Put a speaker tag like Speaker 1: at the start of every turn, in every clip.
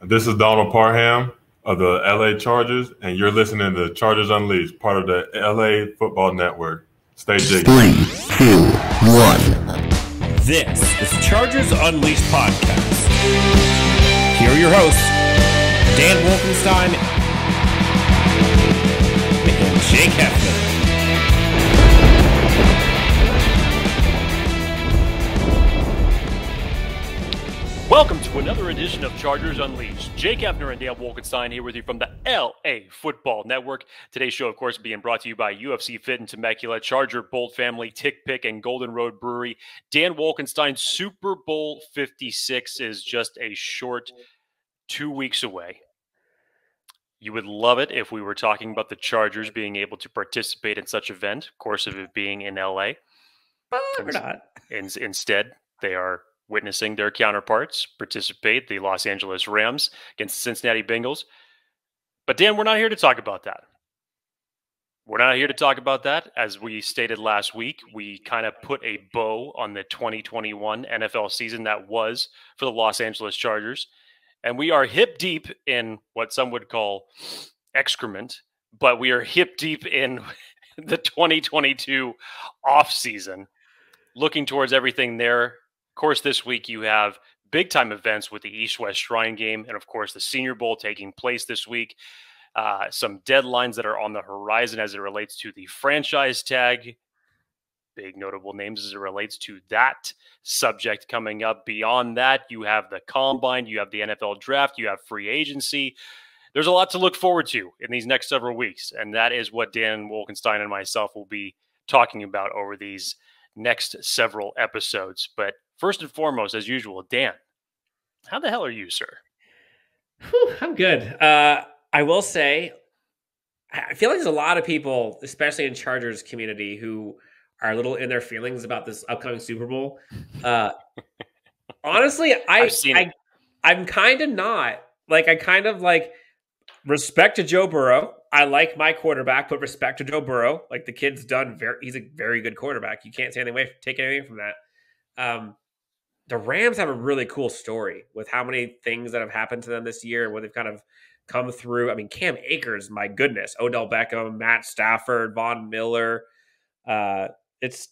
Speaker 1: This is Donald Parham of the LA Chargers, and you're listening to Chargers Unleashed, part of the LA Football Network. Stay jiggy.
Speaker 2: 3, 2, 1.
Speaker 3: This is the Chargers Unleashed podcast. Here are your hosts, Dan Wolkenstein and Jake Hefner.
Speaker 4: Welcome to another edition of Chargers Unleashed. Jake Hefner and Dan Wolkenstein here with you from the LA Football Network. Today's show, of course, being brought to you by UFC Fit in Temecula, Charger Bolt Family, Tick Pick, and Golden Road Brewery. Dan Wolkenstein, Super Bowl 56 is just a short 2 weeks away. You would love it if we were talking about the Chargers being able to participate in such an event, of course, of it being in LA.
Speaker 3: But we're not.
Speaker 4: Instead, they are witnessing their counterparts participate, the Los Angeles Rams against the Cincinnati Bengals. But Dan, we're not here to talk about that. We're not here to talk about that. As we stated last week, we kind of put a bow on the 2021 NFL season that was for the Los Angeles Chargers. And we are hip deep in what some would call excrement, but we are hip deep in the 2022 offseason, looking towards everything there. Of course, this week you have big-time events with the East-West Shrine Game and, of course, the Senior Bowl taking place this week. Some deadlines that are on the horizon as it relates to the franchise tag. Big notable names as it relates to that subject coming up. Beyond that, you have the Combine, you have the NFL Draft, you have free agency. There's a lot to look forward to in these next several weeks, and that is what Dan Wolkenstein and myself will be talking about over these next several episodes. But first and foremost, as usual, Dan, how the hell are you, sir?
Speaker 3: I'm good. I will say, I feel like there's a lot of people, especially in Chargers community, who are a little in their feelings about this upcoming Super Bowl. Honestly, I'm kind of not. Like, I kind of like respect to Joe Burrow. I like my quarterback, but respect to Joe Burrow. Like, the kid's done he's a very good quarterback. You can't take anything from that. The Rams have a really cool story with how many things that have happened to them this year and what they've kind of come through. I mean, Cam Akers, my goodness, Odell Beckham, Matt Stafford, Von Miller. It's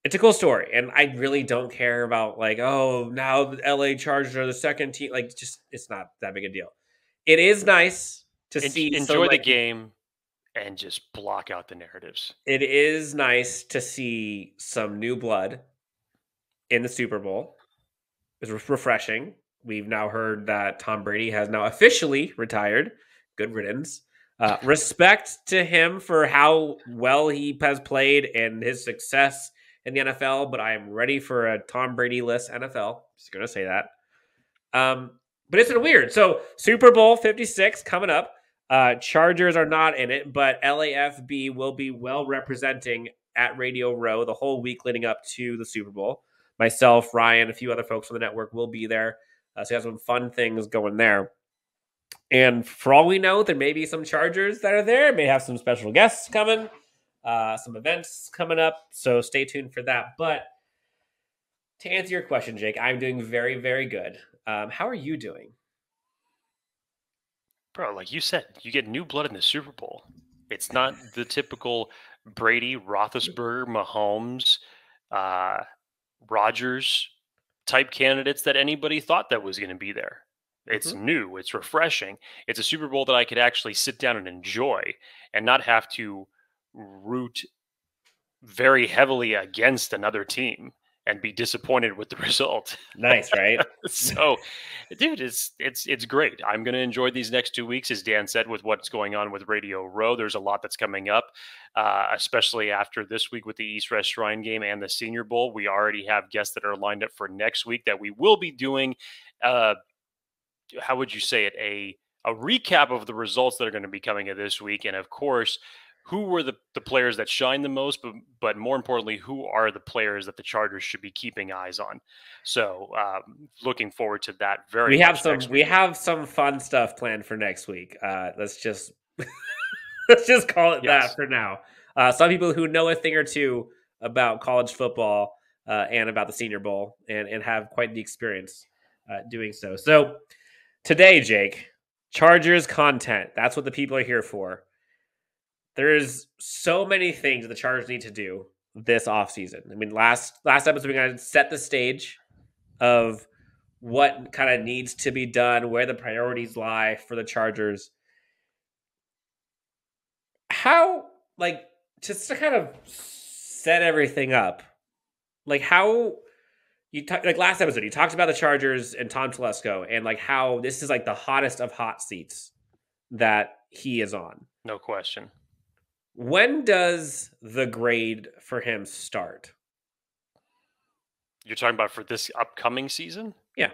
Speaker 3: a cool story, and I really don't care about like, oh, now the LA Chargers are the second team. Like, just it's not that big a deal. It is nice to
Speaker 4: enjoy the game and just block out the narratives.
Speaker 3: It is nice to see some new blood in the Super Bowl. It's refreshing. We've now heard that Tom Brady has now officially retired. Good riddance. Respect to him for how well he has played and his success in the NFL, but I am ready for a Tom Brady-less NFL. Just going to say that. But it's been weird. So Super Bowl 56 coming up. Chargers are not in it, but LAFB will be well representing at Radio Row the whole week leading up to the Super Bowl. Myself, Ryan, a few other folks on the network will be there. So we have some fun things going there. And for all we know, there may be some Chargers that are there. May have some special guests coming, some events coming up. So stay tuned for that. But to answer your question, Jake, I'm doing very, very good. How are you doing?
Speaker 4: Bro, like you said, you get new blood in the Super Bowl. It's not the typical Brady, Roethlisberger, Mahomes, Rodgers type candidates that anybody thought that was going to be there. It's new. It's refreshing. It's a Super Bowl that I could actually sit down and enjoy and not have to root very heavily against another team and be disappointed with the result.
Speaker 3: Nice, right?
Speaker 4: So, dude, it's great. I'm going to enjoy these next 2 weeks, as Dan said, with what's going on with Radio Row. There's a lot that's coming up, especially after this week with the East-West Shrine Game and the Senior Bowl. We already have guests that are lined up for next week that we will be doing, how would you say it, a recap of the results that are going to be coming in this week. And, of course, who were the players that shine the most, but more importantly, who are the players that the Chargers should be keeping eyes on? So, looking forward to that.
Speaker 3: We have some fun stuff planned for next week. Let's just call it that for now. Some people who know a thing or two about college football and about the Senior Bowl and have quite the experience doing so. So Today, Jake, Chargers content. That's what the people are here for. There's so many things the Chargers need to do this offseason. I mean, last episode we kind of set the stage of what kind of needs to be done, where the priorities lie for the Chargers. How, like, just to kind of set everything up, like how you like last episode, you talked about the Chargers and Tom Telesco and like how this is like the hottest of hot seats that he is on.
Speaker 4: No question.
Speaker 3: When does the grade for him start?
Speaker 4: You're talking about for this upcoming season?
Speaker 3: Yeah.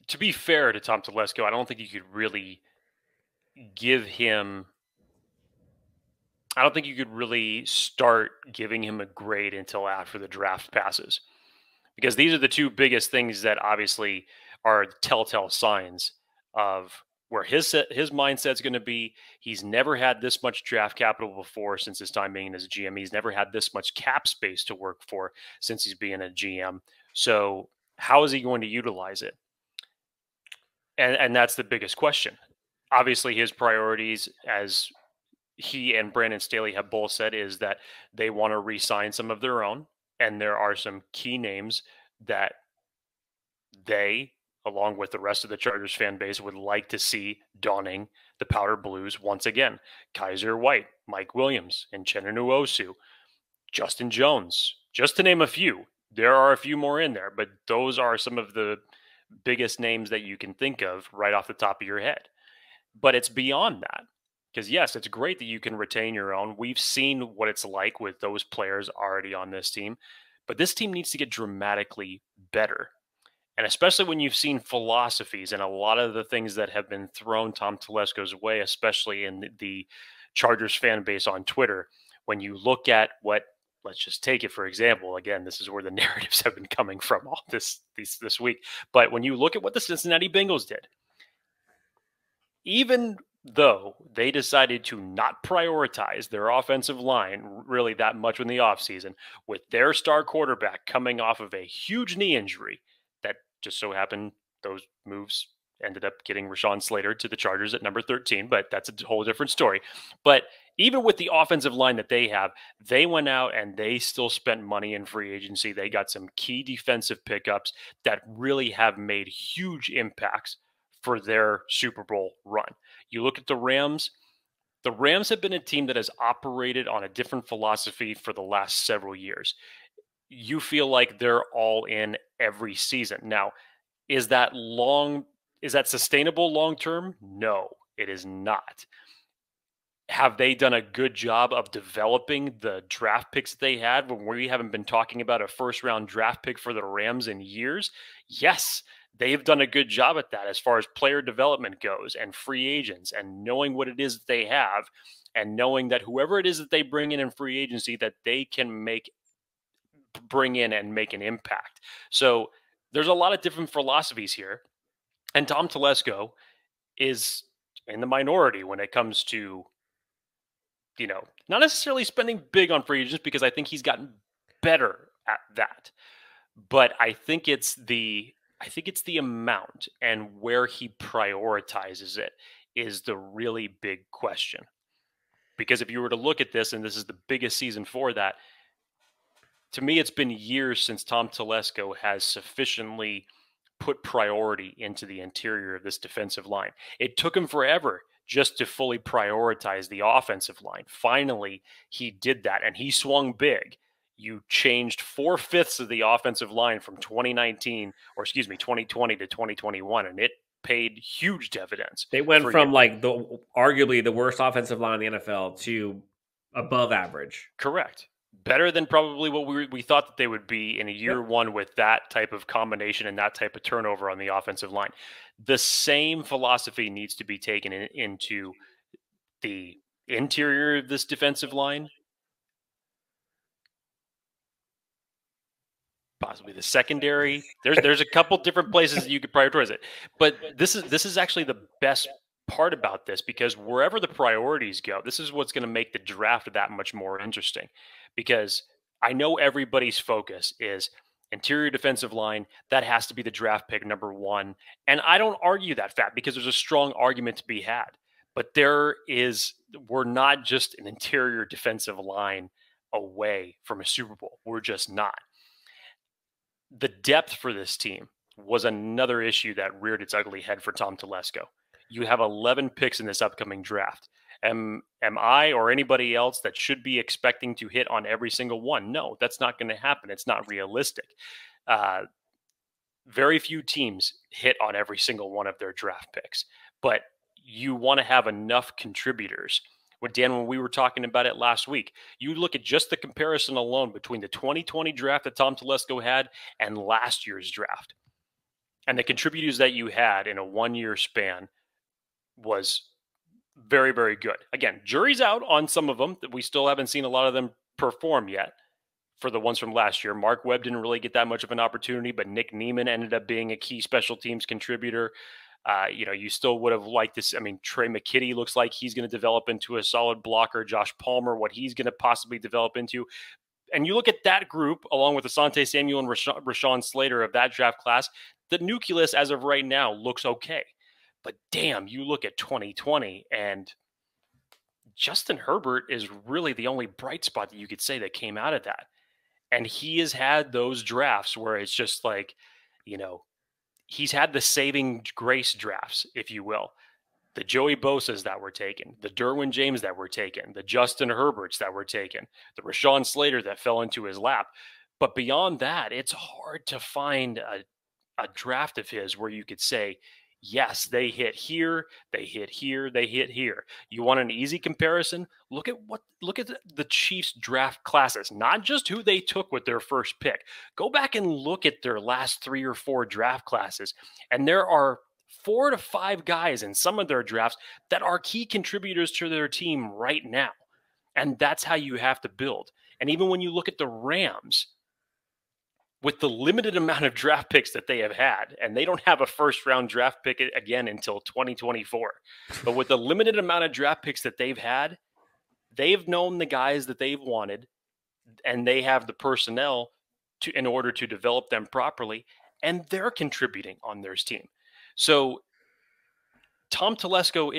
Speaker 4: To be fair to Tom Telesco, I don't think you could really give him. I don't think you could really start giving him a grade until after the draft passes, because these are the two biggest things that obviously are telltale signs of where his mindset's going to be. He's never had this much draft capital before since his time being as a GM. He's never had this much cap space to work for since he's being a GM. So how is he going to utilize it? And that's the biggest question. Obviously, his priorities, as he and Brandon Staley have both said, is that they want to re-sign some of their own. And there are some key names that they, along with the rest of the Chargers fan base, would like to see donning the powder blues once again. Kaiser White, Mike Williams, and Uchenna Nwosu, Justin Jones, just to name a few. There are a few more in there, but those are some of the biggest names that you can think of right off the top of your head. But it's beyond that. Because yes, it's great that you can retain your own. We've seen what it's like with those players already on this team. But this team needs to get dramatically better. And especially when you've seen philosophies and a lot of the things that have been thrown Tom Telesco's way, especially in the Chargers fan base on Twitter, when you look at what, let's just take it for example, again, this is where the narratives have been coming from all this week. But when you look at what the Cincinnati Bengals did, even though they decided to not prioritize their offensive line really that much in the offseason, with their star quarterback coming off of a huge knee injury that just so happened those moves ended up getting Rashawn Slater to the Chargers at number 13, but that's a whole different story. But even with the offensive line that they have, they went out and they still spent money in free agency. They got some key defensive pickups that really have made huge impacts for their Super Bowl run. You look at the Rams have been a team that has operated on a different philosophy for the last several years. You feel like they're all in every season. Now, is that sustainable long term? No, it is not. Have they done a good job of developing the draft picks that they had when we haven't been talking about a first round draft pick for the Rams in years? Yes, they've done a good job at that as far as player development goes and free agents and knowing what it is that they have and knowing that whoever it is that they bring in free agency that they can bring in and make an impact. So there's a lot of different philosophies here. And Tom Telesco is in the minority when it comes to, not necessarily spending big on free agents, because I think he's gotten better at that. But I think it's the amount and where he prioritizes it is the really big question. Because if you were to look at this, and this is the biggest season for that, to me, it's been years since Tom Telesco has sufficiently put priority into the interior of this defensive line. It took him forever just to fully prioritize the offensive line. Finally, he did that, and he swung big. You changed 4/5 of the offensive line from 2020 to 2021, and it paid huge dividends.
Speaker 3: They went from arguably the worst offensive line in the NFL to above average.
Speaker 4: Correct. Better than probably what we thought that they would be in a year one with that type of combination and that type of turnover on the offensive line. The same philosophy needs to be taken into the interior of this defensive line, possibly the secondary. There's a couple different places that you could prioritize it, but this is actually the best part about this, because wherever the priorities go, this is what's going to make the draft that much more interesting. Because I know everybody's focus is interior defensive line, that has to be the draft pick number 1. And I don't argue that fact because there's a strong argument to be had. But we're not just an interior defensive line away from a Super Bowl. We're just not. The depth for this team was another issue that reared its ugly head for Tom Telesco. You have 11 picks in this upcoming draft. Am I or anybody else that should be expecting to hit on every single one? No, that's not going to happen. It's not realistic. Very few teams hit on every single one of their draft picks, but you want to have enough contributors. When we were talking about it last week, you look at just the comparison alone between the 2020 draft that Tom Telesco had and last year's draft. And the contributors that you had in a 1-year span was very, very good. Again, jury's out on some of them. We still haven't seen a lot of them perform yet. For the ones from last year, Mark Webb didn't really get that much of an opportunity, but Nick Neiman ended up being a key special teams contributor. You still would have liked this. I mean, Trey McKitty looks like he's going to develop into a solid blocker. Josh Palmer, what he's going to possibly develop into. And you look at that group, along with Asante Samuel and Rashawn Slater of that draft class, the nucleus as of right now looks okay. But damn, you look at 2020 and Justin Herbert is really the only bright spot that you could say that came out of that. And he has had those drafts where it's just like, he's had the saving grace drafts, if you will. The Joey Bosa's that were taken, the Derwin James that were taken, the Justin Herberts that were taken, the Rashawn Slater that fell into his lap. But beyond that, it's hard to find a draft of his where you could say, yes, they hit here, they hit here, they hit here. You want an easy comparison? Look at the Chiefs draft classes, not just who they took with their first pick. Go back and look at their last 3 or 4 draft classes, and there are 4 to 5 guys in some of their drafts that are key contributors to their team right now. And that's how you have to build. And even when you look at the Rams, with the limited amount of draft picks that they have had, and they don't have a first-round draft pick again until 2024, but with the limited amount of draft picks that they've had, they've known the guys that they've wanted, and they have the personnel in order to develop them properly, and they're contributing on their team. So Tom Telesco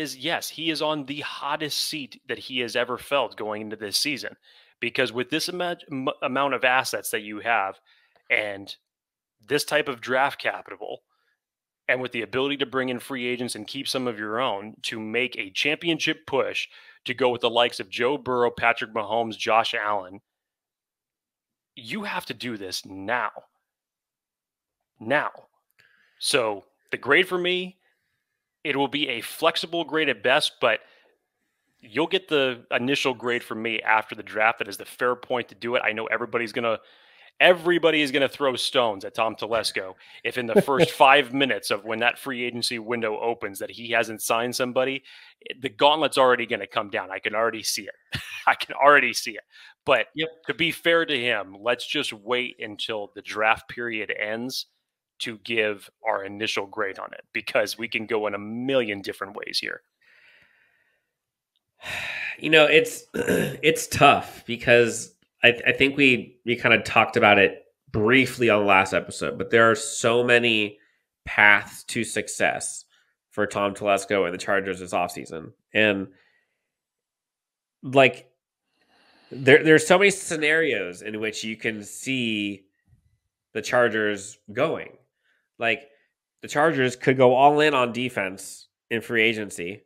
Speaker 4: he is on the hottest seat that he has ever felt going into this season, because with this amount of assets that you have, and this type of draft capital, and with the ability to bring in free agents and keep some of your own to make a championship push to go with the likes of Joe Burrow, Patrick Mahomes, Josh Allen, you have to do this now. So the grade for me, it will be a flexible grade at best, but you'll get the initial grade from me after the draft. That is the fair point to do it. I know everybody is going to throw stones at Tom Telesco if in the first 5 minutes of when that free agency window opens that he hasn't signed somebody. The gauntlet's already going to come down. I can already see it. But to be fair to him, let's just wait until the draft period ends to give our initial grade on it, because we can go in a million different ways here.
Speaker 3: It's tough because I think we kind of talked about it briefly on the last episode, but there are so many paths to success for Tom Telesco and the Chargers this offseason. And like there's so many scenarios in which you can see the Chargers going. Like the Chargers could go all in on defense in free agency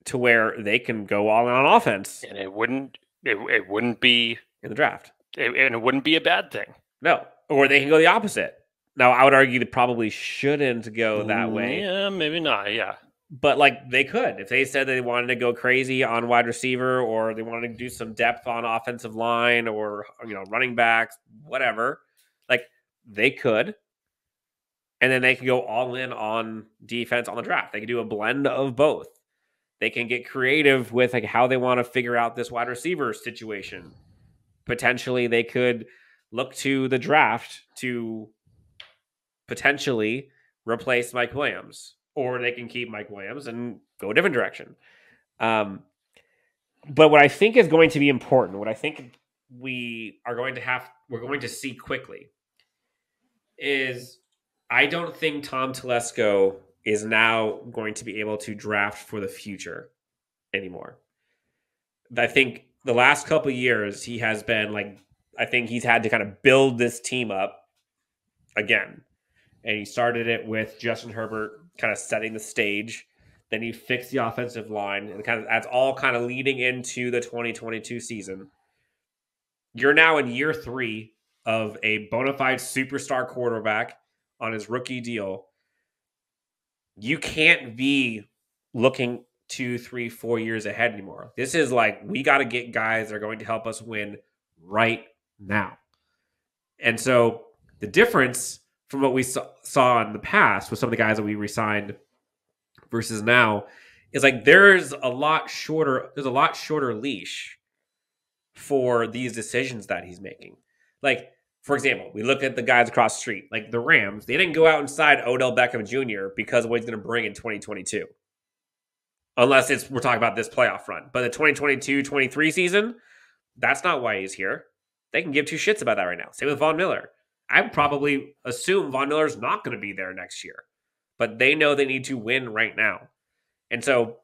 Speaker 3: to where they can go all in on offense.
Speaker 4: And it wouldn't be
Speaker 3: in the draft.
Speaker 4: And it wouldn't be a bad thing.
Speaker 3: No. Or they can go the opposite. Now, I would argue they probably shouldn't go that way.
Speaker 4: Yeah, maybe not. Yeah.
Speaker 3: But like they could. If they said they wanted to go crazy on wide receiver, or they wanted to do some depth on offensive line, or running backs, whatever, like they could. And then they can go all in on defense on the draft. They can do a blend of both. They can get creative with like how they want to figure out this wide receiver situation. Potentially, they could look to the draft to potentially replace Mike Williams, or they can keep Mike Williams and go a different direction. But what I think is going to be important, what I think we're going to see quickly, is I don't think Tom Telesco is now going to be able to draft for the future anymore. I think the last couple of years he has been like, I think he's had to kind of build this team up again. And he started it with Justin Herbert kind of setting the stage. Then he fixed the offensive line, and kind of that's all kind of leading into the 2022 season. You're now in year 3 of a bona fide superstar quarterback on his rookie deal. You can't be looking 2, 3, 4 years ahead anymore. This is like, we got to get guys that are going to help us win right now. And so the difference from what we saw in the past with some of the guys that we re-signed versus now is like there's a lot shorter leash for these decisions that he's making. Like, for example, we look at the guys across the street, like the Rams. They didn't go out and sign Odell Beckham Jr. because of what he's going to bring in 2022. Unless we're talking about this playoff run. But the 2022-23 season, that's not why he's here. They can give two shits about that right now. Same with Von Miller. I would probably assume Von Miller's not going to be there next year. But they know they need to win right now. And so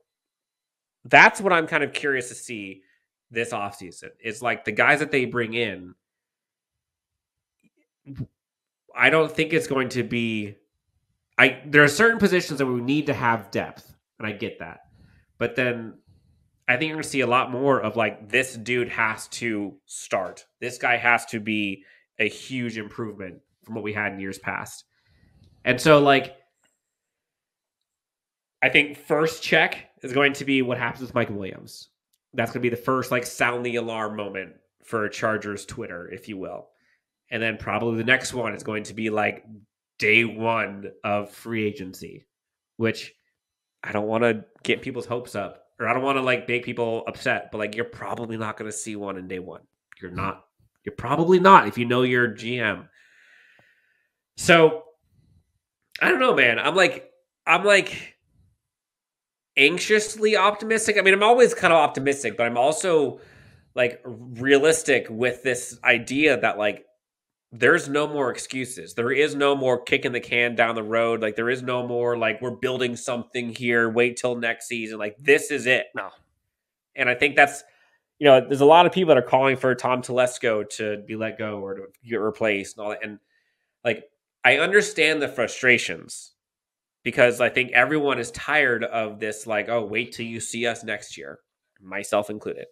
Speaker 3: that's what I'm kind of curious to see this offseason. It's like the guys that they bring in, I don't think it's going to be... there are certain positions that we need to have depth, and I get that. But then I think you're going to see a lot more of like, this dude has to start. This guy has to be a huge improvement from what we had in years past. And so, like, I think first check is going to be what happens with Mike Williams. That's going to be the first, like, sound the alarm moment for Chargers Twitter, if you will. And then probably the next one is going to be like day one of free agency, which I don't want to get people's hopes up, or I don't want to like make people upset, but like, you're probably not going to see one in day one. You're probably not if you know your GM. So I don't know, man. I'm like anxiously optimistic. I mean, I'm always kind of optimistic, but I'm also like realistic with this idea that like, there's no more excuses. There is no more kicking the can down the road. Like, there is no more like, we're building something here, wait till next season. Like, this is it.
Speaker 4: No.
Speaker 3: And I think that's, there's a lot of people that are calling for Tom Telesco to be let go or to get replaced and all that. And like, I understand the frustrations because I think everyone is tired of this, like, oh, wait till you see us next year, myself included.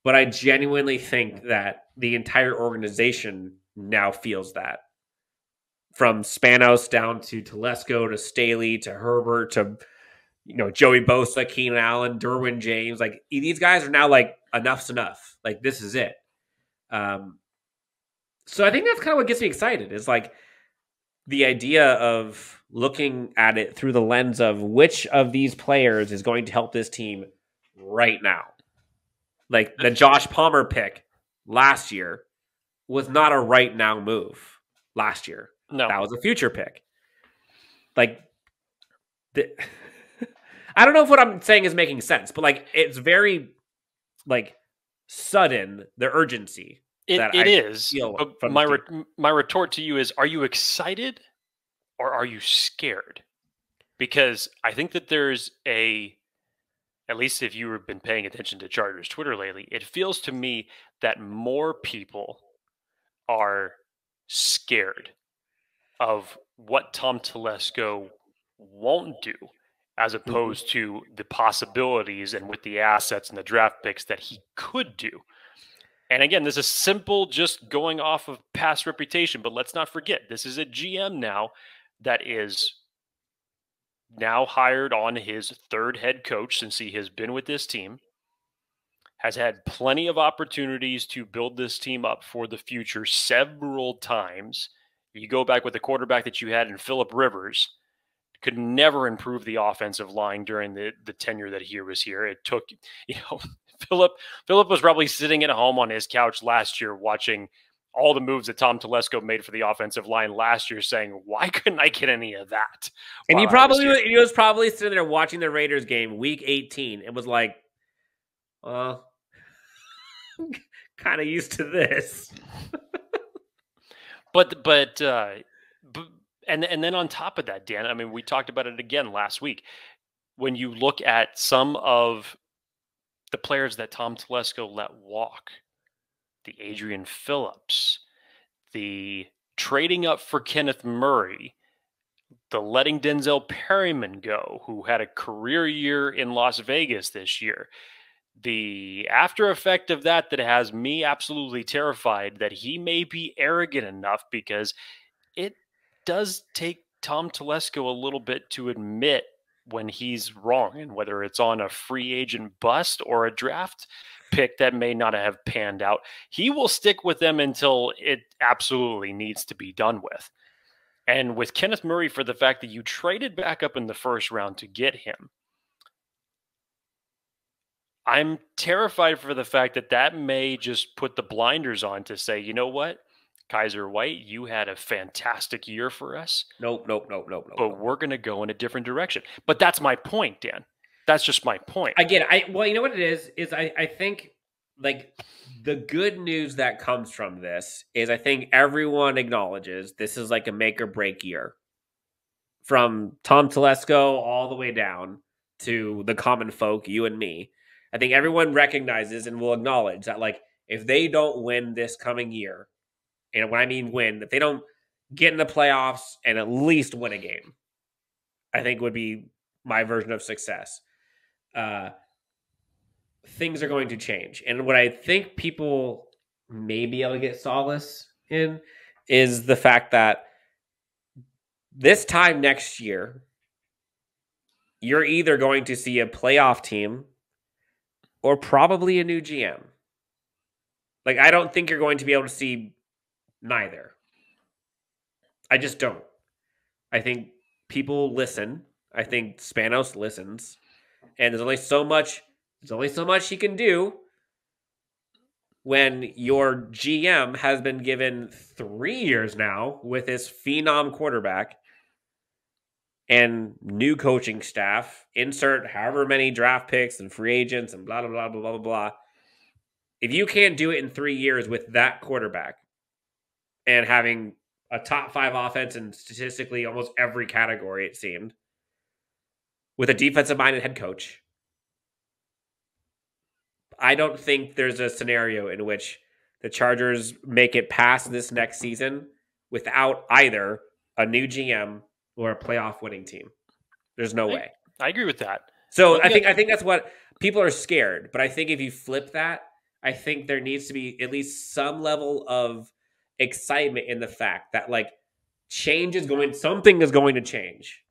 Speaker 3: But I genuinely think that the entire organization now feels that. From Spanos down to Telesco to Staley to Herbert to Joey Bosa, Keenan Allen, Derwin James. Like, these guys are now like, enough's enough. Like, this is it. So I think that's kind of what gets me excited, is like the idea of looking at it through the lens of which of these players is going to help this team right now. Like the Josh Palmer pick last year was not a right now move last year.
Speaker 4: No.
Speaker 3: That was a future pick. Like, I don't know if what I'm saying is making sense, but like, it's very like sudden, the urgency.
Speaker 4: It is. My retort to you is, are you excited or are you scared? Because I think that there's at least if you've been paying attention to Chargers Twitter lately, it feels to me that more people are scared of what Tom Telesco won't do, as opposed to the possibilities and with the assets and the draft picks that he could do. And again, this is simple, just going off of past reputation, but let's not forget, this is a GM now that is now hired on his third head coach since he has been with this team, has had plenty of opportunities to build this team up for the future several times. You go back with the quarterback that you had in Phillip Rivers, could never improve the offensive line during the tenure that he was here. It took, Phillip was probably sitting at home on his couch last year watching all the moves that Tom Telesco made for the offensive line last year, saying, why couldn't I get any of that?
Speaker 3: And he was probably sitting there watching the Raiders game week 18. It was like, kind of used to this.
Speaker 4: But And then on top of that, Dan, I mean, we talked about it again last week. When you look at some of the players that Tom Telesco let walk, the Adrian Phillips, the trading up for Kenneth Murray, the letting Denzel Perryman go, who had a career year in Las Vegas this year. The after effect of that has me absolutely terrified that he may be arrogant enough, because it does take Tom Telesco a little bit to admit when he's wrong, and whether it's on a free agent bust or a draft pick that may not have panned out, he will stick with them until it absolutely needs to be done with. And with Kenneth Murray, for the fact that you traded back up in the first round to get him, I'm terrified for the fact that may just put the blinders on to say, you know what, Kaiser White, you had a fantastic year for us.
Speaker 3: Nope.
Speaker 4: But we're going to go in a different direction. But that's my point, Dan. That's just my point.
Speaker 3: Again, well, you know what it is I think, like, the good news that comes from this is I think everyone acknowledges this is like a make or break year. From Tom Telesco all the way down to the common folk, you and me. I think everyone recognizes and will acknowledge that, like, if they don't win this coming year, and when I mean win, if they don't get in the playoffs and at least win a game, I think would be my version of success. Things are going to change. And what I think people may be able to get solace in is the fact that this time next year, you're either going to see a playoff team or probably a new GM. Like, I don't think you're going to be able to see neither. I just don't. I think people listen. I think Spanos listens. And there's only so much he can do when your GM has been given 3 years now with his phenom quarterback and new coaching staff, insert however many draft picks and free agents and blah, blah, blah, blah, blah, blah. If you can't do it in 3 years with that quarterback and having a top 5 offense in statistically almost every category, it seemed, with a defensive-minded head coach, I don't think there's a scenario in which the Chargers make it past this next season without either a new GM or a playoff winning team. There's no way.
Speaker 4: I agree with that.
Speaker 3: So I think that's what people are scared. But I think if you flip that, I think there needs to be at least some level of excitement in the fact that, like, something is going to change.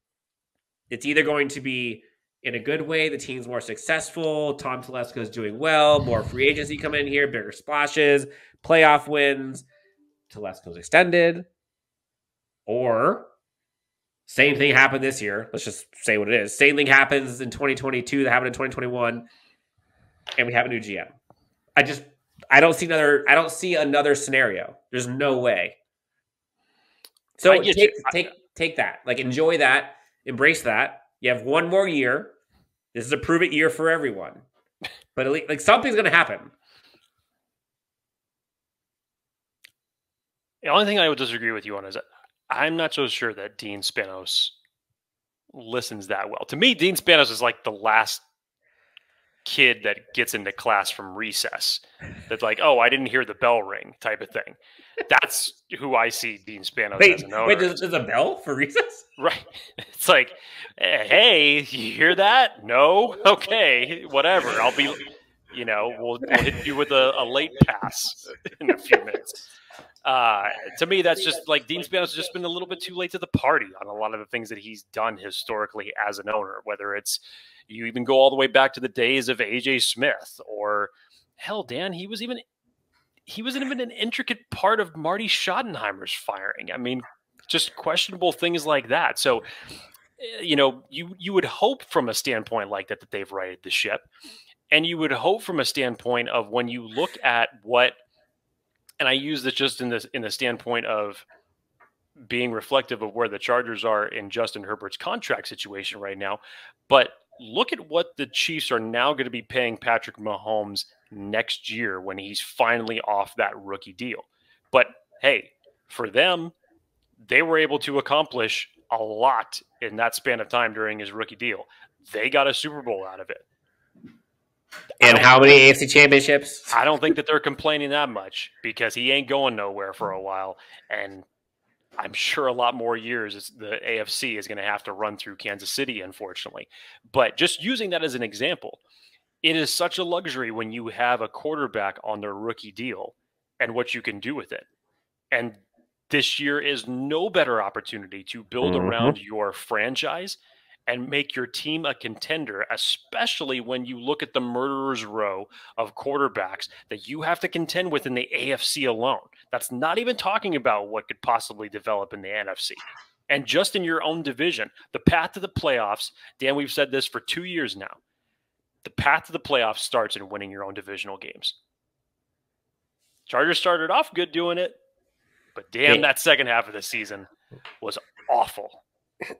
Speaker 3: It's either going to be in a good way, the team's more successful, Tom Telesco is doing well, more free agency coming in here, bigger splashes, playoff wins, Telesco's extended, or same thing happened this year. Let's just say what it is. Same thing happens in 2022 that happened in 2021, and we have a new GM. I don't see another scenario. There's no way. So take that. Like, enjoy that, embrace that. You have one more year. This is a prove it year for everyone. But at least, like, something's going to happen.
Speaker 4: The only thing I would disagree with you on is that I'm not so sure that Dean Spanos listens that well. To me, Dean Spanos is like the last kid that gets into class from recess. That's like, oh, I didn't hear the bell ring type of thing. That's who I see Dean Spanos as an owner.
Speaker 3: Wait, there's a bell for recess?
Speaker 4: Right. It's like, hey, you hear that? No? Okay, whatever. I'll be, we'll hit you with a late pass in a few minutes. To me, that's just like Dean Spanos has just been a little bit too late to the party on a lot of the things that he's done historically as an owner, whether it's, you even go all the way back to the days of AJ Smith, or hell, Dan, he wasn't even an intricate part of Marty Schottenheimer's firing. I mean, just questionable things like that. So, you would hope from a standpoint like that they've righted the ship, and you would hope from a standpoint of when you look at what, and I use this just in the standpoint of being reflective of where the Chargers are in Justin Herbert's contract situation right now, but look at what the Chiefs are now going to be paying Patrick Mahomes next year when he's finally off that rookie deal. But hey, for them, they were able to accomplish a lot in that span of time during his rookie deal. They got a Super Bowl out of it.
Speaker 3: And how many AFC championships?
Speaker 4: I don't think that they're complaining that much because he ain't going nowhere for a while. And I'm sure a lot more years the AFC is going to have to run through Kansas City, unfortunately. But just using that as an example, it is such a luxury when you have a quarterback on their rookie deal and what you can do with it. And this year is no better opportunity to build around your franchise and make your team a contender, especially when you look at the murderer's row of quarterbacks that you have to contend with in the AFC alone. That's not even talking about what could possibly develop in the NFC. And just in your own division, the path to the playoffs, Dan, we've said this for 2 years now, the path to the playoffs starts in winning your own divisional games. Chargers started off good doing it, but damn, that second half of the season was awful.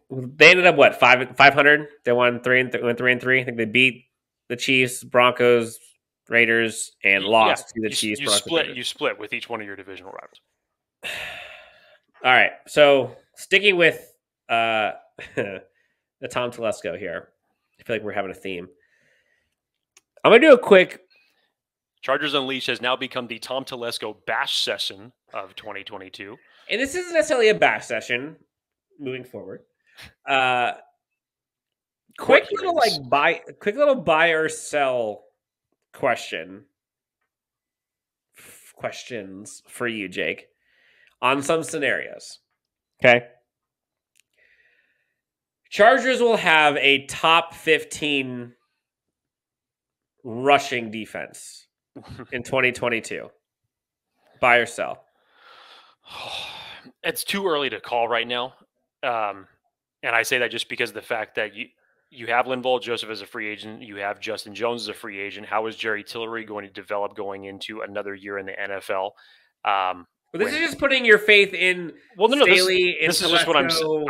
Speaker 3: They ended up what 500. They won 3-3. I think they beat the Chiefs, Broncos, Raiders, and lost to the Chiefs.
Speaker 4: You split with each one of your divisional rivals.
Speaker 3: All right, so sticking with the Tom Telesco here, I feel like we're having a theme. I'm gonna do a quick.
Speaker 4: Chargers Unleashed has now become the Tom Telesco bash session of 2022,
Speaker 3: and this isn't necessarily a bash session. Moving forward, quick little buy or sell questions for you, Jake, on some scenarios. Okay, Chargers will have a top 15 rushing defense in 2022. Buy or sell?
Speaker 4: It's too early to call right now. And I say that just because of the fact that you have Linval Joseph as a free agent, you have Justin Jones as a free agent. How is Jerry Tillery going to develop going into another year in the NFL?
Speaker 3: This is just putting your faith in Staley.
Speaker 4: This is just what I'm saying.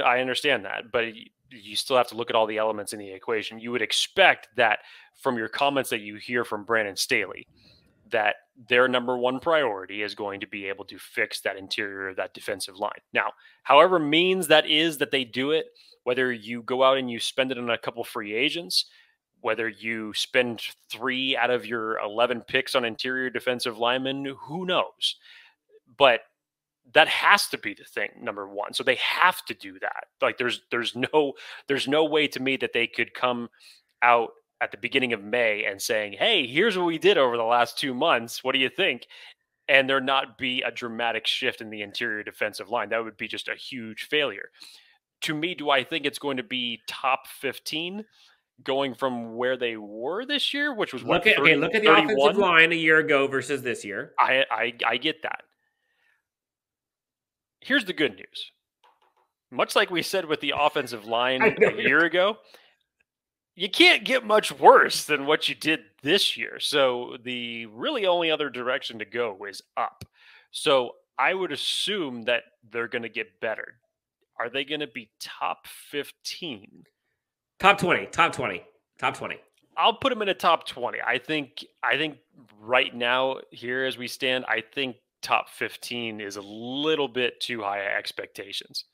Speaker 4: I understand that, but you still have to look at all the elements in the equation. You would expect that from your comments that you hear from Brandon Staley, that their number one priority is going to be able to fix that interior of that defensive line. Now, however means that is that they do it, whether you go out and you spend it on a couple free agents, whether you spend 3 out of your 11 picks on interior defensive linemen, who knows? But that has to be the thing, number one. So they have to do that. Like there's no way to me that they could come out at the beginning of May and saying, hey, here's what we did over the last 2 months. What do you think? And there not be a dramatic shift in the interior defensive line. That would be just a huge failure. To me, do I think it's going to be top 15 going from where they were this year, which was
Speaker 3: look at the 31? Offensive line a year ago versus this year.
Speaker 4: I get that. Here's the good news. Much like we said with the offensive line a year ago, you can't get much worse than what you did this year. So the really only other direction to go is up. So I would assume that they're going to get better. Are they going to be top 15?
Speaker 3: Top 20. Top 20. Top 20.
Speaker 4: I'll put them in a top 20. I think right now, here as we stand, I think top 15 is a little bit too high expectations.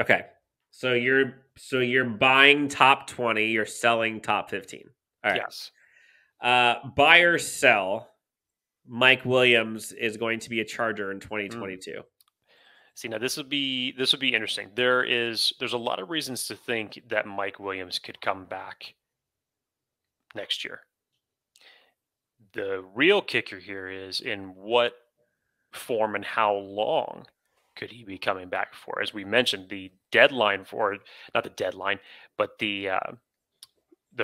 Speaker 3: Okay. So you're buying top 20, you're selling top 15. All right.
Speaker 4: Yes.
Speaker 3: Buy or sell, Mike Williams is going to be a Charger in 2022.
Speaker 4: See, now this would be interesting. There's a lot of reasons to think that Mike Williams could come back next year. The real kicker here is in what form and how long could he be coming back for? As we mentioned, the deadline for, not the deadline, but the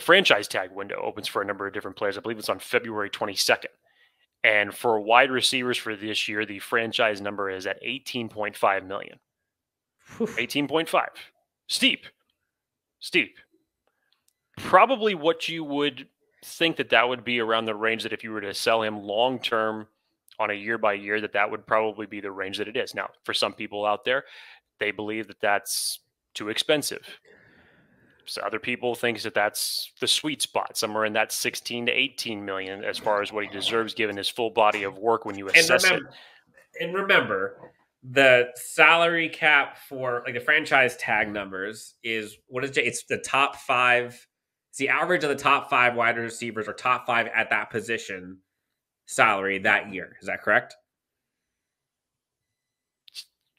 Speaker 4: franchise tag window opens for a number of different players. I believe it's on February 22nd. And for wide receivers for this year, the franchise number is at $18.5 million. 18.5. Steep. Probably what you would think that would be around the range that if you were to sell him long-term on a year-by-year, that would probably be the range that it is. Now, for some people out there, they believe that that's too expensive. So other people think that that's the sweet spot, somewhere in that 16 to 18 million as far as what he deserves given his full body of work when you assess it.
Speaker 3: And remember, the salary cap for like the franchise tag numbers is what is it? It's the top 5. It's the average of the top 5 wide receivers or top 5 at that position salary that year. Is that correct?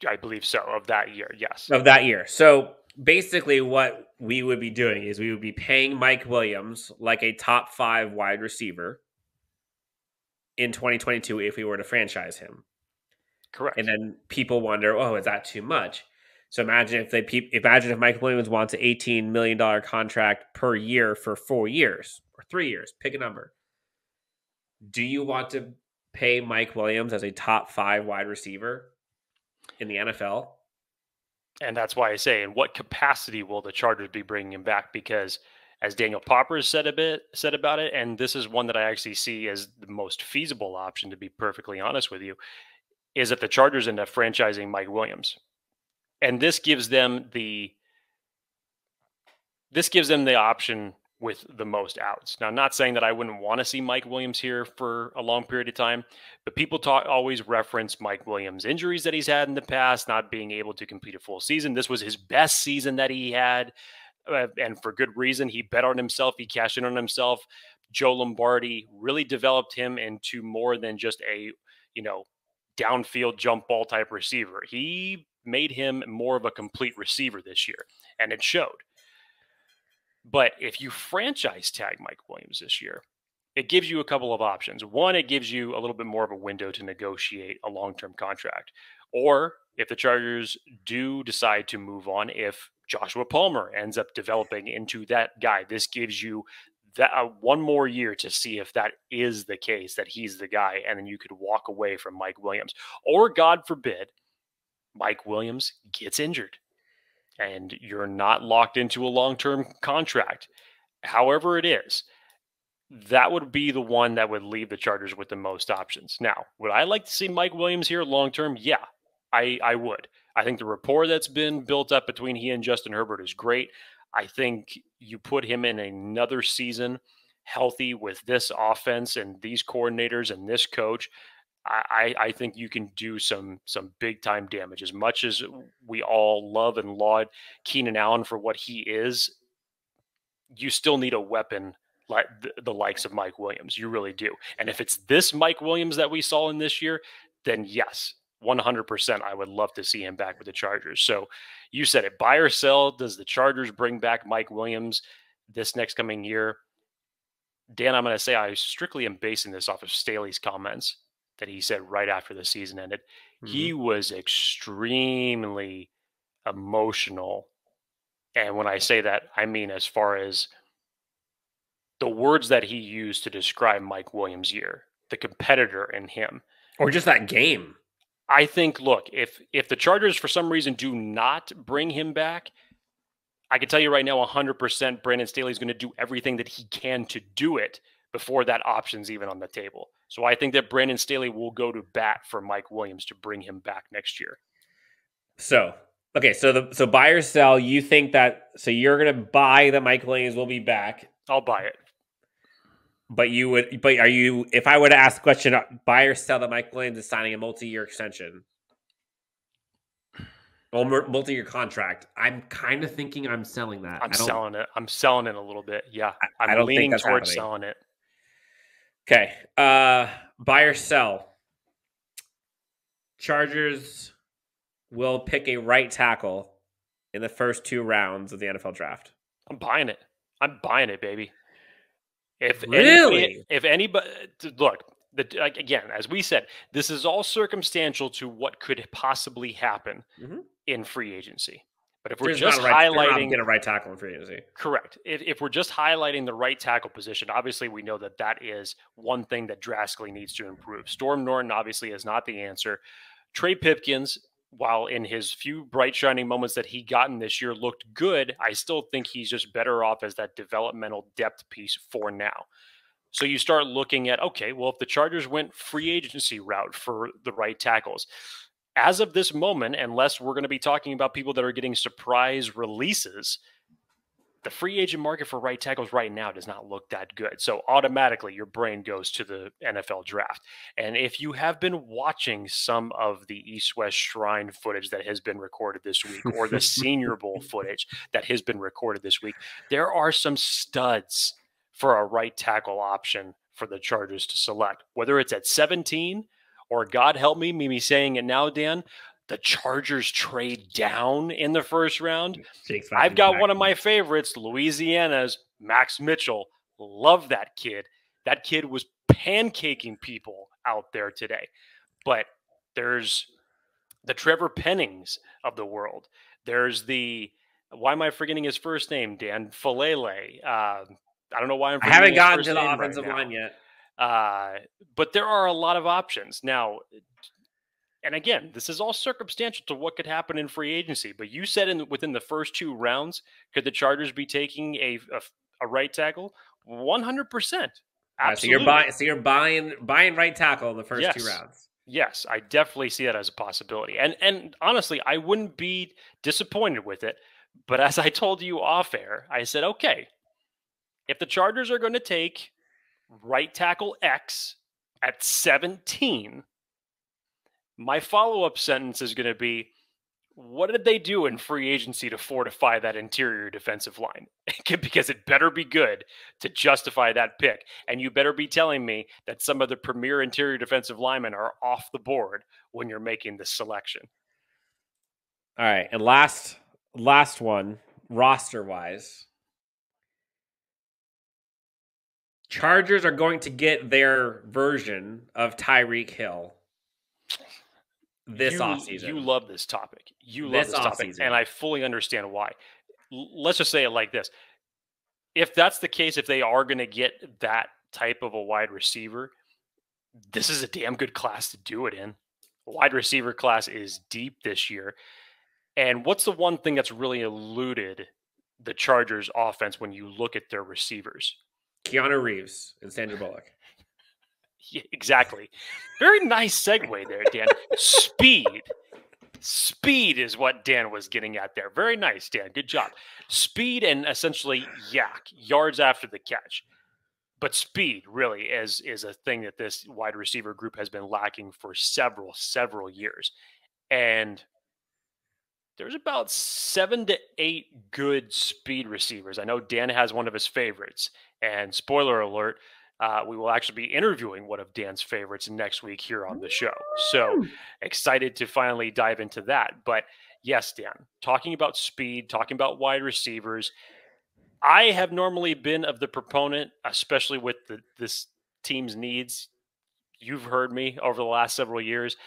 Speaker 4: I believe so, of that year, yes.
Speaker 3: Of that year. So basically what we would be doing is we would be paying Mike Williams like a top 5 wide receiver in 2022 if we were to franchise him.
Speaker 4: Correct.
Speaker 3: And then people wonder, oh, is that too much? So imagine if Mike Williams wants an $18 million contract per year for 4 years or 3 years, pick a number. Do you want to pay Mike Williams as a top 5 wide receiver in the NFL?
Speaker 4: And that's why I say, in what capacity will the Chargers be bringing him back? Because as Daniel Popper said about it, and this is one that I actually see as the most feasible option, to be perfectly honest with you, is that the Chargers end up franchising Mike Williams. And this gives them the option with the most outs. Now, I'm not saying that I wouldn't want to see Mike Williams here for a long period of time, but people always reference Mike Williams' injuries that he's had in the past, not being able to complete a full season. This was his best season that he had, and for good reason. He bet on himself. He cashed in on himself. Joe Lombardi really developed him into more than just a, downfield jump ball type receiver. He made him more of a complete receiver this year, and it showed. But if you franchise tag Mike Williams this year, it gives you a couple of options. One, it gives you a little bit more of a window to negotiate a long-term contract. Or if the Chargers do decide to move on, if Joshua Palmer ends up developing into that guy, this gives you that one more year to see if that is the case, that he's the guy, and then you could walk away from Mike Williams. Or, God forbid, Mike Williams gets injured and you're not locked into a long-term contract. However it is, that would be the one that would leave the Chargers with the most options. Now, would I like to see Mike Williams here long-term? Yeah, I would. I think the rapport that's been built up between he and Justin Herbert is great. I think you put him in another season healthy with this offense and these coordinators and this coach. I think you can do some big time damage. As much as we all love and laud Keenan Allen for what he is, you still need a weapon like the likes of Mike Williams. You really do. And if it's this Mike Williams that we saw in this year, then yes, 100%, I would love to see him back with the Chargers. So you said it, buy or sell. Does the Chargers bring back Mike Williams this next coming year? Dan, I'm going to say I strictly am basing this off of Staley's comments that he said right after the season ended. Mm-hmm. He was extremely emotional. And when I say that, I mean as far as the words that he used to describe Mike Williams' year, the competitor in him.
Speaker 3: Or just that game.
Speaker 4: I think, look, if the Chargers for some reason do not bring him back, I can tell you right now 100% Brandon Staley is going to do everything that he can to do it before that option's even on the table. So I think that Brandon Staley will go to bat for Mike Williams to bring him back next year. So,
Speaker 3: okay, so buy or sell, you think that, so you're going to buy that Mike Williams will be back.
Speaker 4: I'll buy it.
Speaker 3: But are you, if I were to ask the question, buy or sell that Mike Williams is signing a multi-year extension? Or multi-year contract. I'm kind of thinking I'm selling that.
Speaker 4: I'm selling it. I'm selling it a little bit. Yeah. I'm leaning towards selling it.
Speaker 3: Okay. Buy or sell. Chargers will pick a right tackle in the first 2 rounds of the NFL draft.
Speaker 4: I'm buying it. I'm buying it, baby. If anybody, look, again, as we said, this is all circumstantial to what could possibly happen in free agency. But if we're just highlighting
Speaker 3: a right tackle in free agency,
Speaker 4: correct. If we're just highlighting the right tackle position, obviously we know that is one thing that drastically needs to improve. Storm Norton obviously is not the answer. Trey Pipkins, while in his few bright shining moments that he gotten this year looked good, I still think he's just better off as that developmental depth piece for now. So you start looking at, okay, well, if the Chargers went free agency route for the right tackles, as of this moment, unless we're going to be talking about people that are getting surprise releases, the free agent market for right tackles right now does not look that good. So automatically your brain goes to the NFL draft. And if you have been watching some of the East-West Shrine footage that has been recorded this week, or the Senior Bowl footage that has been recorded this week, there are some studs for a right tackle option for the Chargers to select, whether it's at 17 or, God help me saying it now, Dan, the Chargers trade down in the first round. I've got one of my favorites, Louisiana's Max Mitchell. Love that kid. That kid was pancaking people out there today. But there's the Trevor Pennings of the world. There's the, why am I forgetting his first name, Dan? Falele. I don't know why I'm forgetting
Speaker 3: I haven't
Speaker 4: his
Speaker 3: gotten
Speaker 4: first
Speaker 3: to the
Speaker 4: name
Speaker 3: offensive
Speaker 4: right now.
Speaker 3: line yet.
Speaker 4: But there are a lot of options. Now, and again, this is all circumstantial to what could happen in free agency. But you said within the first 2 rounds, could the Chargers be taking a right tackle? 100%. Absolutely.
Speaker 3: So you're buying right tackle in the first 2 rounds.
Speaker 4: Yes, I definitely see that as a possibility. And honestly, I wouldn't be disappointed with it. But as I told you off air, I said, okay, if the Chargers are going to take right tackle X at 17, my follow-up sentence is going to be, what did they do in free agency to fortify that interior defensive line? Because it better be good to justify that pick. And you better be telling me that some of the premier interior defensive linemen are off the board when you're making this selection.
Speaker 3: All right. And last one, roster-wise. Chargers are going to get their version of Tyreek Hill this offseason.
Speaker 4: You love this topic. You love this topic, and I fully understand why. Let's just say it like this. If that's the case, if they are going to get that type of a wide receiver, this is a damn good class to do it in. The wide receiver class is deep this year. And what's the one thing that's really eluded the Chargers offense when you look at their receivers?
Speaker 3: Keanu Reeves and Sandra Bullock.
Speaker 4: Yeah, exactly. Very nice segue there, Dan. Speed is what Dan was getting at there. Very nice, Dan. Good job. Speed and essentially yards after the catch. But speed really is a thing that this wide receiver group has been lacking for several years. And there's about 7 to 8 good speed receivers. I know Dan has one of his favorites. And spoiler alert, we will actually be interviewing one of Dan's favorites next week here on the show. So excited to finally dive into that. But yes, Dan, talking about speed, talking about wide receivers, I have normally been of the proponent, especially with this team's needs. You've heard me over the last several years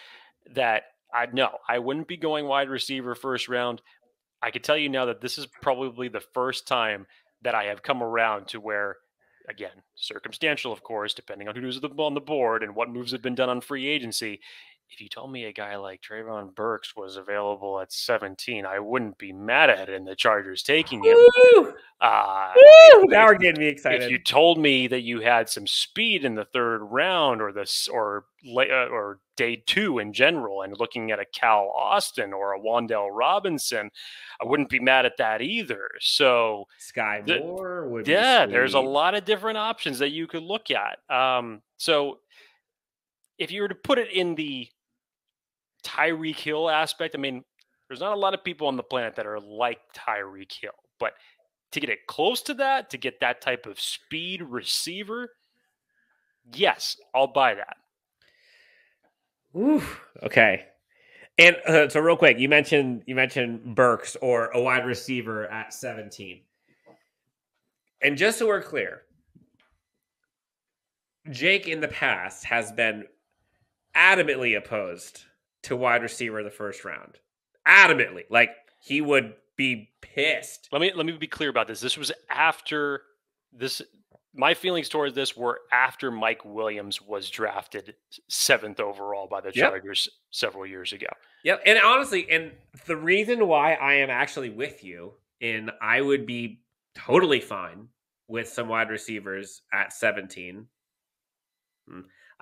Speaker 4: that I wouldn't be going wide receiver first round. I can tell you now that this is probably the first time that I have come around to where, again, circumstantial, of course, depending on who's on the board and what moves have been done on free agency. If you told me a guy like Treylon Burks was available at 17, I wouldn't be mad at it in the Chargers taking him.
Speaker 3: Now we're getting me excited.
Speaker 4: If you told me that you had some speed in the 3rd round or day 2 in general and looking at a Cal Austin or a Wan'Dale Robinson, I wouldn't be mad at that either. So
Speaker 3: Sky Moore would be
Speaker 4: there's a lot of different options that you could look at. So if you were to put it in the Tyreek Hill aspect, I mean, there's not a lot of people on the planet that are like Tyreek Hill, but to get it close to that, to get that type of speed receiver, yes, I'll buy that.
Speaker 3: Ooh, okay. And so real quick, you mentioned Burks or a wide receiver at 17. And just so we're clear, Jake in the past has been adamantly opposed to wide receiver in the first round. Adamantly. Like, he would be pissed.
Speaker 4: Let me be clear about this. This was after this. My feelings towards this were after Mike Williams was drafted 7th overall by the Chargers several years ago.
Speaker 3: Yep. And honestly, and the reason why I am actually with you in I would be totally fine with some wide receivers at 17.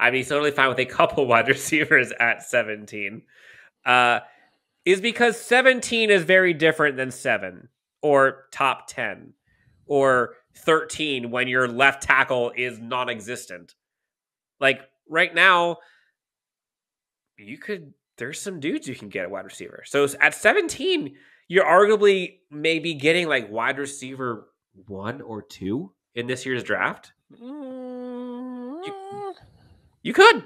Speaker 3: I'd be totally fine with a couple wide receivers at 17. Is because 17 is very different than 7 or top 10. or 13 when your left tackle is non-existent. Like right now, there's some dudes you can get at wide receiver. So at 17, you're arguably maybe getting like wide receiver 1 or 2 in this year's draft. You could.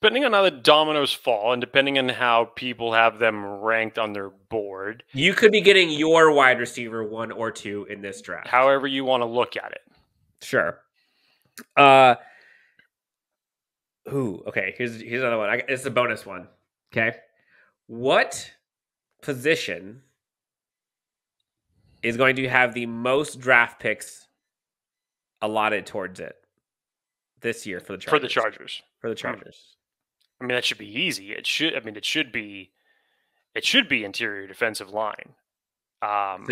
Speaker 4: Depending on how the dominoes fall and depending on how people have them ranked on their board.
Speaker 3: You could be getting your wide receiver 1 or 2 in this draft.
Speaker 4: However you want to look at it.
Speaker 3: Sure. Okay, here's another one. It's a bonus one. Okay. What position is going to have the most draft picks allotted towards it this year for the Chargers? For the Chargers.
Speaker 4: I mean, that should be easy. It should be interior defensive line.
Speaker 3: But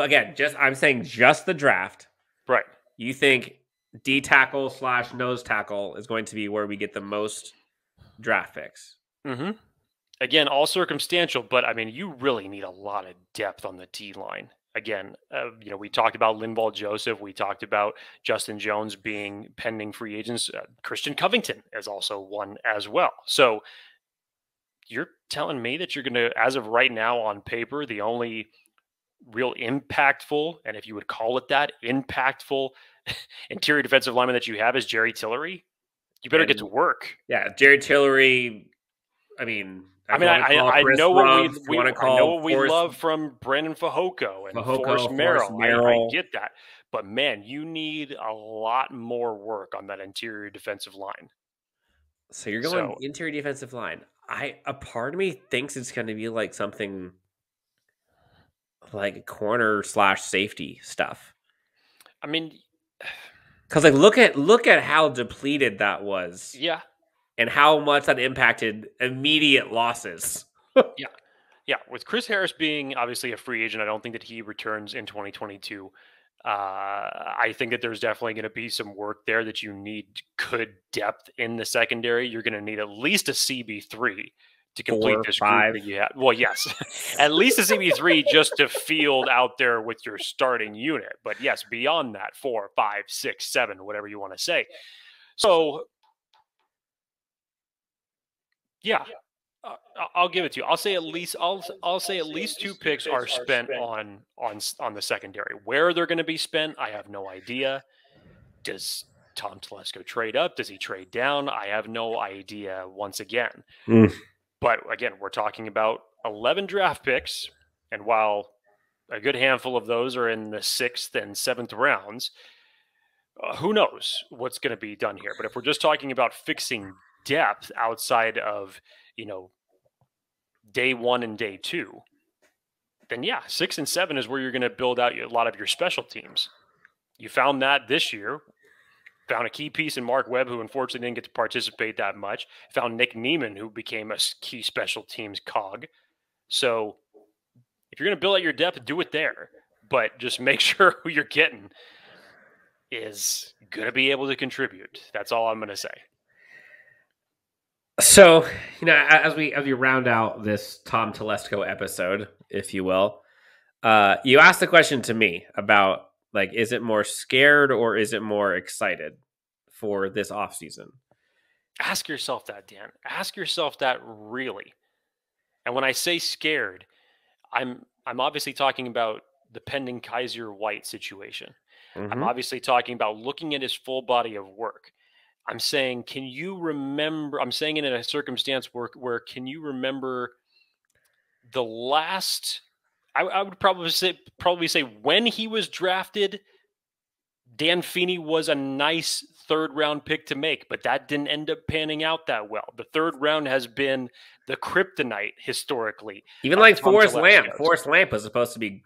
Speaker 3: again, I'm saying just the draft.
Speaker 4: Right.
Speaker 3: You think D tackle / nose tackle is going to be where we get the most draft picks?
Speaker 4: Mm-hmm. Again, all circumstantial, but I mean, you really need a lot of depth on the D line. Again, we talked about Linval Joseph. We talked about Justin Jones being pending free agents. Christian Covington is also one as well. So you're telling me that you're going to, as of right now on paper, the only real impactful, and if you would call it that, impactful interior defensive lineman that you have is Jerry Tillery? You better get to work.
Speaker 3: Yeah, Jerry Tillery. I know
Speaker 4: what we love from Brandon Fehoko and Forrest Merrill. I get that. But, man, you need a lot more work on that interior defensive line.
Speaker 3: So you're going interior defensive line. A part of me thinks it's going to be like something like corner / safety stuff.
Speaker 4: I mean,
Speaker 3: because like look at how depleted that was.
Speaker 4: Yeah.
Speaker 3: And how much that impacted immediate losses.
Speaker 4: Yeah. With Chris Harris being obviously a free agent, I don't think that he returns in 2022. I think that there's definitely going to be some work there that you need good depth in the secondary. You're going to need at least a CB3 to complete
Speaker 3: 4,
Speaker 4: this
Speaker 3: 5.
Speaker 4: group that you have. Well, yes, at least a CB3 just to field out there with your starting unit. But yes, beyond that, 4, 5, 6, 7, whatever you want to say. So, yeah, I'll give it to you. I'll say at least 2 picks are spent on the secondary. Where they're going to be spent, I have no idea. Does Tom Telesco trade up? Does he trade down? I have no idea once again. But again, we're talking about 11 draft picks, and while a good handful of those are in the 6th and 7th rounds, who knows what's going to be done here. But if we're just talking about fixing depth outside of, day 1 and day 2, then yeah, 6 and 7 is where you're going to build out a lot of your special teams. You found that this year. Found a key piece in Mark Webb, who unfortunately didn't get to participate that much. Found Nick Neiman, who became a key special teams cog. So if you're going to build out your depth, do it there. But just make sure who you're getting is going to be able to contribute. That's all I'm going to say.
Speaker 3: So, as we round out this Tom Telesco episode, if you will, you asked the question to me about, like, is it more scared or is it more excited for this offseason?
Speaker 4: Ask yourself that, Dan. Ask yourself that really. And when I say scared, I'm obviously talking about the pending Kaiser White situation. Mm-hmm. I'm obviously talking about looking at his full body of work. I'm saying, can you remember? I'm saying it in a circumstance where can you remember the last? I would probably say when he was drafted, Dan Feeney was a nice 3rd round pick to make, but that didn't end up panning out that well. The 3rd round has been the kryptonite historically.
Speaker 3: Even like Forrest Lamp. Forrest Lamp was supposed to be.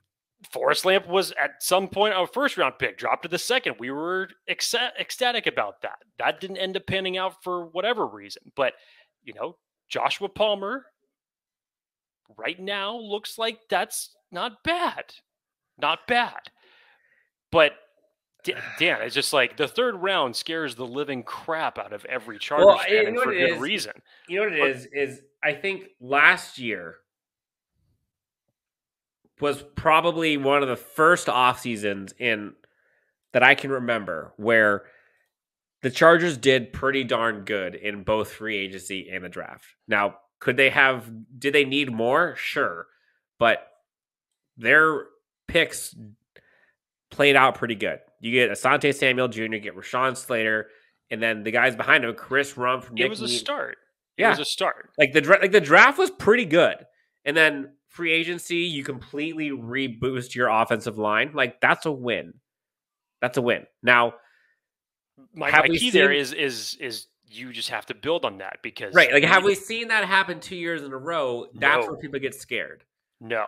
Speaker 4: Forrest Lamp was at some point a 1st round pick, dropped to the 2nd. We were ecstatic about that. That didn't end up panning out for whatever reason. But, Joshua Palmer right now looks like that's not bad. Not bad. But, Dan, it's just like the 3rd round scares the living crap out of every Chargers fan, and for good reason.
Speaker 3: You know what it is I think last year was probably one of the first off seasons that I can remember where the Chargers did pretty darn good in both free agency and the draft. Now, did they need more? Sure. But their picks played out pretty good. You get Asante Samuel Jr., you get Rashawn Slater, and then the guys behind him, Chris Rumpf, Nick.
Speaker 4: It was a start.
Speaker 3: Yeah.
Speaker 4: It was a start.
Speaker 3: Like the draft was pretty good. And then free agency, you completely reboost your offensive line. Like, that's a win. That's a win. Now,
Speaker 4: my key there is you just have to build on that because
Speaker 3: right. Like, have we seen that happen 2 years in a row? That's where people get scared.
Speaker 4: No,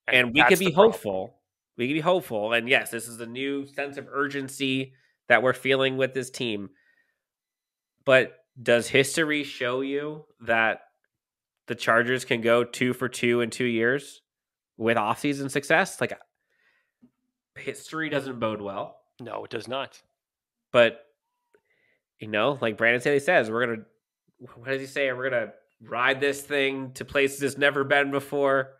Speaker 3: and we could be hopeful. We can be hopeful. And yes, this is a new sense of urgency that we're feeling with this team. But does history show you that the Chargers can go 2 for 2 in 2 years with offseason success? Like, history doesn't bode well.
Speaker 4: No, it does not.
Speaker 3: But, like Brandon Staley says, what does he say? We're going to ride this thing to places it's never been before.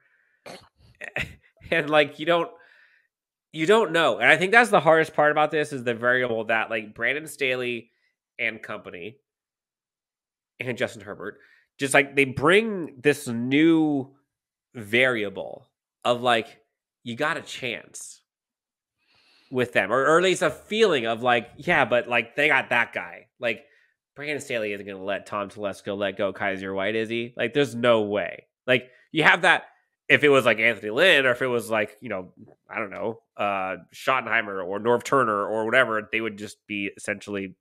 Speaker 3: And, like, you don't know. And I think that's the hardest part about this is the variable that, like, Brandon Staley and company and Justin Herbert, just, like, they bring this new variable of, like, you got a chance with them, or at least a feeling of, like, yeah, but, like, they got that guy. Like, Brandon Staley isn't going to let Tom Telesco let go Kaiser White, is he? Like, there's no way. Like, you have that if it was, like, Anthony Lynn, or if it was, like, I don't know, Schottenheimer or Norv Turner or whatever, they would just be essentially,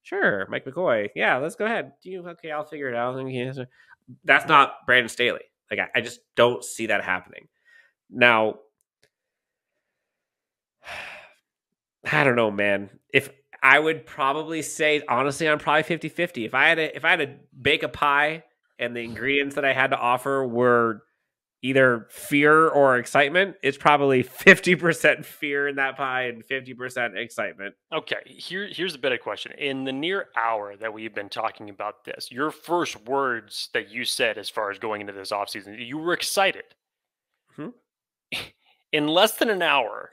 Speaker 3: sure, Mike McCoy, yeah, let's go ahead. Okay, I'll figure it out. That's not Brandon Staley. Like, I just don't see that happening. Now, I don't know, man. If I would probably say, honestly, I'm probably 50-50. If I had to bake a pie and the ingredients that I had to offer were either fear or excitement, it's probably 50% fear in that pie and 50% excitement.
Speaker 4: Okay, here's the better question. In the near hour that we've been talking about this, your first words that you said as far as going into this offseason, you were excited. In less than an hour,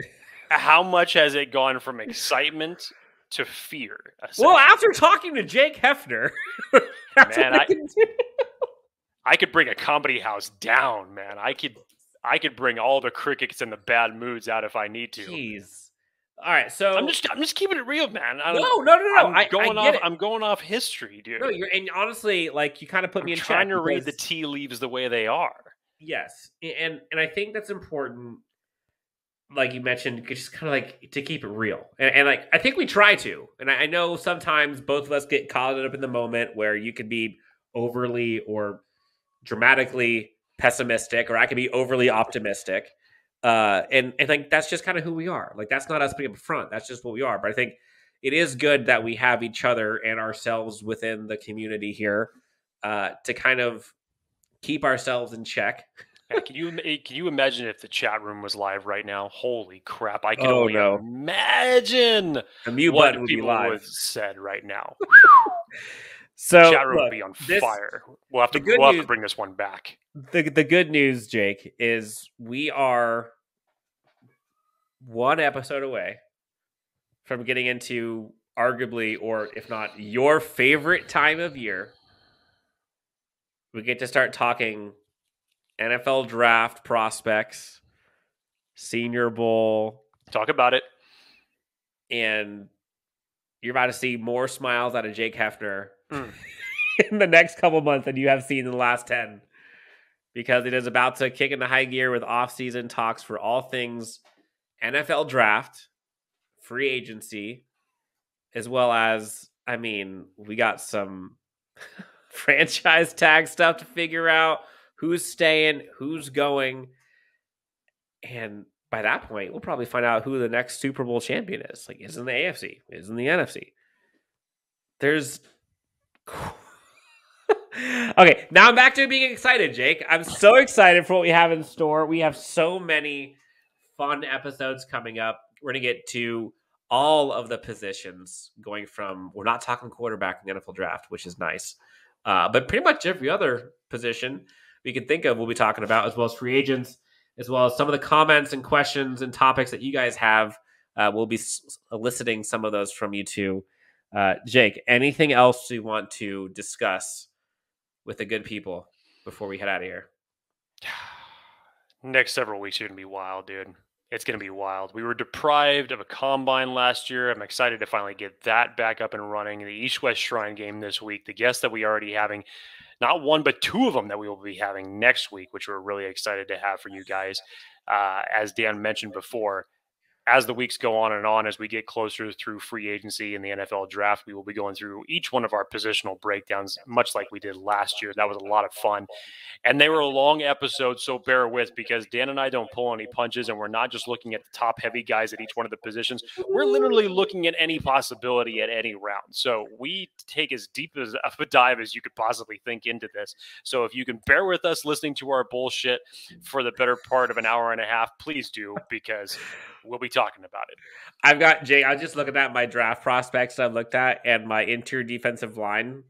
Speaker 4: how much has it gone from excitement to fear?
Speaker 3: Well, after talking to Jake Hefner,
Speaker 4: man, I could bring a comedy house down, man. I could bring all the crickets and the bad moods out if I need to.
Speaker 3: Jeez. All right, so
Speaker 4: I'm just keeping it real, man.
Speaker 3: No.
Speaker 4: I'm going off history, dude.
Speaker 3: No, and honestly, like, you kind of put me in
Speaker 4: trying
Speaker 3: check
Speaker 4: to read the tea leaves the way they are.
Speaker 3: Yes, and I think that's important. Like you mentioned, just kind of like to keep it real, and like I think we try to. And I know sometimes both of us get caught up in the moment where you could be overly or dramatically pessimistic, or I could be overly optimistic. And like that's just kind of who we are. Like, that's not us putting up front. That's just what we are. But I think it is good that we have each other and ourselves within the community here to kind of keep ourselves in check.
Speaker 4: Can you imagine if the chat room was live right now? Holy crap! I can only imagine
Speaker 3: the mute
Speaker 4: what
Speaker 3: button would
Speaker 4: people
Speaker 3: be live.
Speaker 4: would have said right now.
Speaker 3: So
Speaker 4: chat room would be on fire. We'll have to bring this one back.
Speaker 3: The good news, Jake, is we are one episode away from getting into arguably, or if not your favorite time of year. We get to start talking NFL draft prospects, Senior Bowl.
Speaker 4: Talk about it.
Speaker 3: And you're about to see more smiles out of Jake Hefner in the next couple months than you have seen in the last 10. Because it is about to kick into high gear with off-season talks for all things NFL draft, free agency, as well as, we got some franchise tag stuff to figure out. Who's staying, who's going. And by that point, we'll probably find out who the next Super Bowl champion is. Like, is in the AFC, is in the NFC. There's... Okay, now I'm back to being excited, Jake. I'm so excited for what we have in store. We have so many fun episodes coming up. We're going to get to all of the positions going from... We're not talking quarterback in the NFL draft, which is nice. But pretty much every other position we can think of we'll be talking about, as well as free agents, as well as some of the comments and questions and topics that you guys have. We'll be eliciting some of those from you too. Jake, anything else you want to discuss with the good people before we head out of here?
Speaker 4: Next several weeks are going to be wild, dude. It's going to be wild. We were deprived of a combine last year. I'm excited to finally get that back up and running. The East-West Shrine game this week, the guests that we already having, not one, but two of them that we will be having next week, which we're really excited to have for you guys. As Dan mentioned before, as the weeks go on, as we get closer through free agency and the NFL draft, we will be going through each one of our positional breakdowns, much like we did last year. That was a lot of fun. And they were a long episode, so bear with, because Dan and I don't pull any punches, and we're not just looking at the top heavy guys at each one of the positions. We're literally looking at any possibility at any round. So we take as deep of a dive as you could possibly think into this. So if you can bear with us listening to our bullshit for the better part of an hour and a half, please do, because we'll be talking about it.
Speaker 3: I've got Jay. I was just looking at my draft prospects I've looked at and my interior defensive line.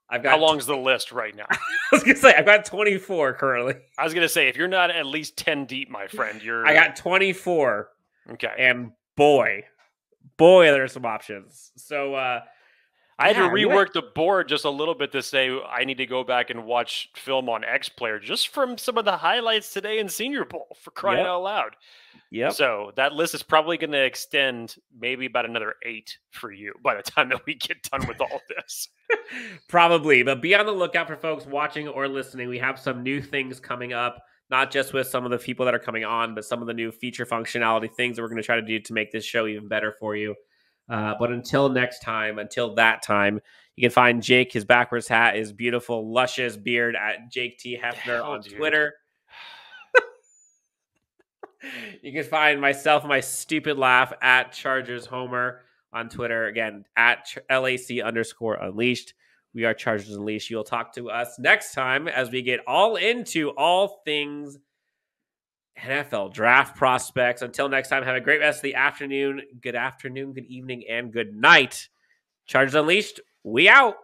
Speaker 3: I've got.
Speaker 4: How long's the list right now?
Speaker 3: I was gonna say I've got 24 currently.
Speaker 4: I was gonna say if you're not at least 10 deep, my friend, you're.
Speaker 3: I got 24.
Speaker 4: Okay.
Speaker 3: And boy, there's some options. So
Speaker 4: I had to rework the board just a little bit to say I need to go back and watch film on X Player just from some of the highlights today in Senior Bowl, for crying out loud.
Speaker 3: Yep.
Speaker 4: So that list is probably going to extend maybe about another 8 for you by the time that we get done with all this.
Speaker 3: Probably, but be on the lookout for folks watching or listening. We have some new things coming up, not just with some of the people that are coming on, but some of the new feature functionality things that we're going to try to do to make this show even better for you. But until that time, you can find Jake, his backwards hat, his beautiful, luscious beard at Jake T. Hefner on Twitter. You can find myself, my stupid laugh at Chargers Homer on Twitter. Again, at LAC_Unleashed. We are Chargers Unleashed. You'll talk to us next time as we get all into all things NFL draft prospects. Until next time, have a great rest of the afternoon. Good afternoon, good evening, and good night. Chargers Unleashed, we out.